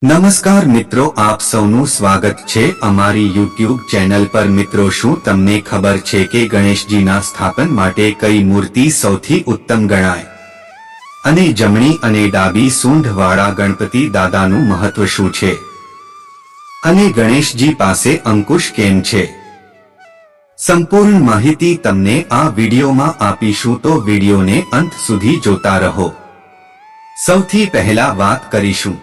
નમસ્કાર મિત્રો, આપ સૌનું સ્વાગત છે અમારી યુટ્યુબ ચેનલ પર। મિત્રો, શું તમને ખબર છે કે ગણેશજીના સ્થાપન માટે કઈ મૂર્તિ સૌથી ઉત્તમ ગણાય અને જમણી અને ડાબી સૂંઢવાળા ગણપતિ દાદાનું મહત્વ શું છે અને ગણેશજી પાસે અંકુશ કેમ છે? સંપૂર્ણ માહિતી તમને આ વિડીયોમાં આપીશું, તો વિડીયોને અંત સુધી જોતા રહો। સૌથી પહેલા વાત કરીશું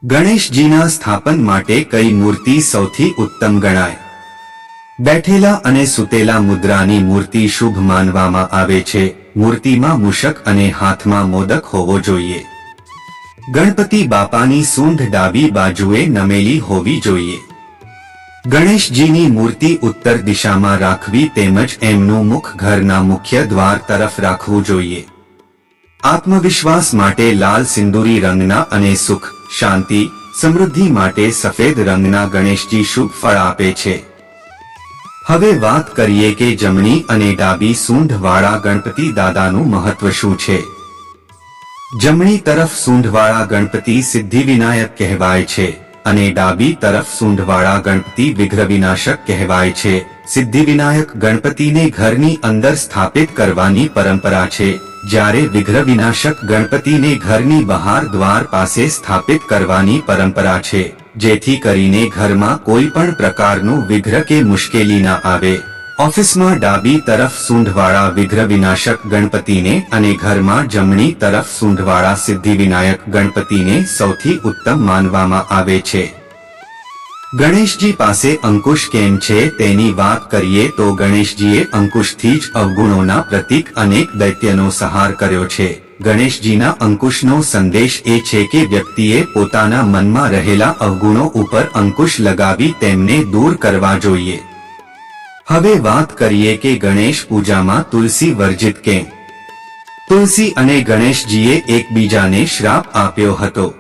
ગણેશજીના સ્થાપન માટે કઈ મૂર્તિ સૌથી ઉત્તમ ગણાય। બેઠેલા અને સૂતેલા મુદ્રાની મૂર્તિ શુભ માનવામાં આવે છે। મૂર્તિમાં મૂષક અને હાથમાં મોદક હોવો જોઈએ। ગણપતિ બાપાની સૂંઢ ડાબી બાજુએ નમેલી હોવી જોઈએ। ગણેશજીની મૂર્તિ ઉત્તર દિશામાં રાખવી તેમજ એમનું મુખ ઘરના મુખ્ય દ્વાર તરફ રાખવું જોઈએ। આત્મવિશ્વાસ માટે લાલ સિંદૂરી રંગના અને સુખ, શાંતિ, સમૃદ્ધિ માટે સફેદ રંગના ગણેશજી શુભ ફળ આપે છે। હવે વાત કરીએ કે જમણી અને ડાબી સૂંઢવાળા ગણપતિ દાદાનું મહત્વ શું છે। જમણી તરફ સૂંઢવાળા ગણપતિ સિદ્ધિવિનાયક કહેવાય છે અને ડાબી તરફ સૂંઢવાળા ગણપતિ વિઘ્નવિનાશક કહેવાય છે। સિદ્ધિવિનાયક ગણપતિને ઘરની અંદર સ્થાપિત કરવાની પરંપરા છે, જ્યારે વિઘ્નવિનાશક ગણપતિને ઘરની બહાર દ્વાર પાસે સ્થાપિત કરવાની પરંપરા છે, જેથી કરીને ઘરમાં કોઈ પણ પ્રકારનું વિઘ્ન કે મુશ્કેલી ના આવે। ઓફિસમાં ડાબી તરફ સૂંઢવાળા વિઘ્નવિનાશક ગણપતિને અને ઘરમાં જમણી તરફ સૂંઢવાળા સિદ્ધિવિનાયક ગણપતિને સૌથી ઉત્તમ માનવામાં આવે છે। ગણેશજી પાસે અંકુશ કેમ છે તેની વાત કરીએ તો ગણેશજીએ અંકુશથી જ અવગુણોના પ્રતીક અનેક દૈત્યનો સંહાર કર્યો છે। ગણેશજીના અંકુશનો સંદેશ એ છે કે વ્યક્તિએ પોતાના મનમાં રહેલા અવગુણો ઉપર અંકુશ લગાવી તેમને દૂર કરવા જોઈએ। હવે વાત કરીએ કે ગણેશ પૂજામાં તુલસી વર્જિત કેમ? તુલસી અને ગણેશજીએ એકબીજાને શ્રાપ આપ્યો હતો,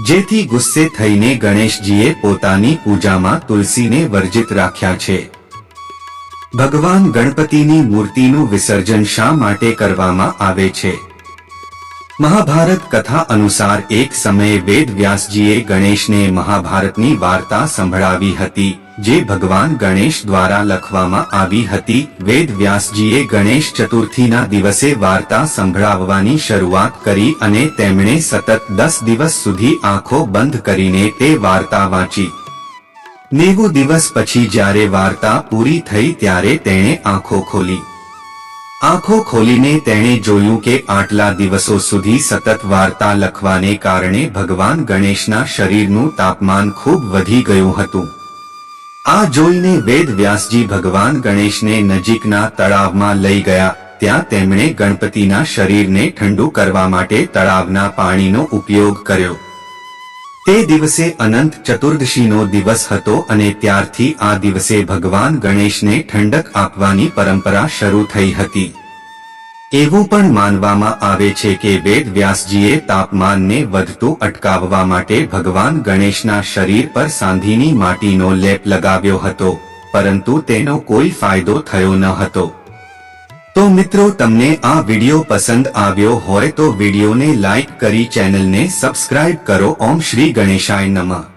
જેથી ગુસ્સે થઈને ગણેશજીએ પોતાની પૂજામાં તુલસીને વર્જિત રાખ્યા છે। ભગવાન ગણપતિની મૂર્તિનું વિસર્જન શા માટે કરવામાં આવે છે? મહાભારત કથા અનુસાર એક સમયે વેદ વ્યાસજીએ ગણેશને મહાભારતની વાર્તા સંભળાવી હતી, જે ભગવાન ગણેશ દ્વારા લખવામાં આવી હતી। વેદ વ્યાસજીએ ગણેશ ચતુર્થીના દિવસે વાર્તા સંભળાવવાની શરૂઆત કરી અને તેમણે સતત 10 દિવસ સુધી આંખો બંધ કરીને તે વાર્તા વાંચી। 90 દિવસ પછી જ્યારે વાર્તા પૂરી થઈ ત્યારે તેણે આંખો ખોલી। આંખો ખોલીને તેણે જોયું કે આટલા દિવસો સુધી સતત વાર્તા લખવાને કારણે ભગવાન ગણેશના શરીરનું તાપમાન ખૂબ વધી ગયું હતું। આ જોઈને વેદ વ્યાસજી ભગવાન ગણેશને નજીકના તળાવમાં લઈ ગયા। ત્યાં તેમણે ગણપતિના શરીરને ઠંડુ કરવા માટે તળાવના પાણીનો ઉપયોગ કર્યો। તે દિવસે અનંત ચતુર્દશીનો દિવસ હતો અને ત્યારથી આ દિવસે ભગવાન ગણેશને ઠંડક આપવાની પરંપરા શરૂ થઈ હતી। એવું પણ માનવામાં આવે છે કે વેદ વ્યાસજીએ તાપમાનને વધતું અટકાવવા માટે ભગવાન ગણેશના શરીર પર સાંધીની માટીનો લેપ લગાવ્યો હતો, પરંતુ તેનો કોઈ ફાયદો થયો ન હતો। તો મિત્રો, તમને આ વિડીયો પસંદ આવ્યો હોય તો વિડીયોને લાઈક કરી ચેનલને સબસ્ક્રાઇબ કરો। ઓમ શ્રી ગણેશાય નમઃ।